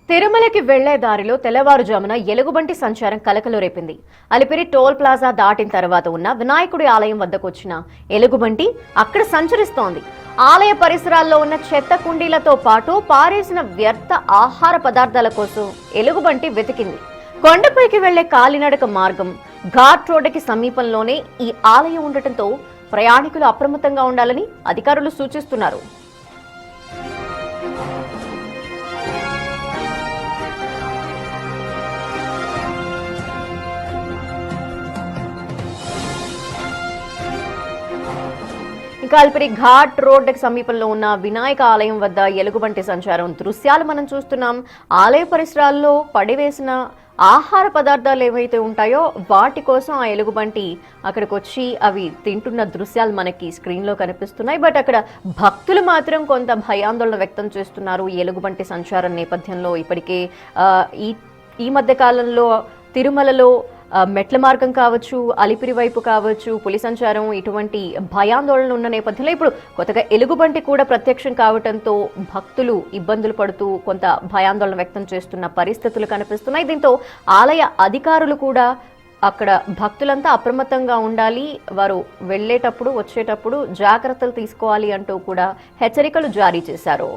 తిరుమలకి వెళ్లే దారిలో తెల్లవారుజామున ఎలుగుబంటి సంచారం కలకలు రేపింది. అలిపిరి టోల్ ప్లాజా దాటిన తర్వాత ఉన్న వినాయకుడి ఆలయం వద్దకు వచ్చిన ఎలుగుబంటి అక్కడ సంచరిస్తోంది. ఆలయ పరిసరాల్లో ఉన్న చెత్త కుండీలతో పాటు పారేసిన వ్యర్థ ఆహార పదార్థాల కోసం ఎలుగుబంటి వెతికింది. కొండపైకి వెళ్లే కాలినడక మార్గం ఘాట్ రోడ్డుకి సమీపంలోనే ఈ ఆలయం ఉండటంతో ప్రయాణికులు అప్రమత్తంగా ఉండాలని అధికారులు సూచిస్తున్నారు. అలిపిరి ఘాట్ రోడ్డుకి సమీపంలో ఉన్న వినాయక ఆలయం వద్ద ఎలుగుబంటి సంచారం దృశ్యాలు మనం చూస్తున్నాం. ఆలయ పరిసరాల్లో పడివేసిన ఆహార పదార్థాలు ఏవైతే ఉంటాయో వాటి కోసం ఆ ఎలుగుబంటి అక్కడికి వచ్చి అవి తింటున్న దృశ్యాలు మనకి స్క్రీన్లో కనిపిస్తున్నాయి. బట్ అక్కడ భక్తులు మాత్రం కొంత భయాందోళన వ్యక్తం చేస్తున్నారు. ఎలుగుబంటి సంచారం నేపథ్యంలో ఇప్పటికే ఈ మధ్య కాలంలో తిరుమలలో మెట్ల మార్గం కావచ్చు, అలిపిరి వైపు కావచ్చు, పులి సంచారం ఇటువంటి భయాందోళన ఉన్న నేపథ్యంలో ఇప్పుడు కొత్తగా ఎలుగుబంటి కూడా ప్రత్యక్షం కావడంతో భక్తులు ఇబ్బందులు పడుతూ కొంత భయాందోళన వ్యక్తం చేస్తున్న పరిస్థితులు కనిపిస్తున్నాయి. దీంతో ఆలయ అధికారులు కూడా అక్కడ భక్తులంతా అప్రమత్తంగా ఉండాలి, వారు వెళ్ళేటప్పుడు వచ్చేటప్పుడు జాగ్రత్తలు తీసుకోవాలి అంటూ కూడా హెచ్చరికలు జారీ చేశారు.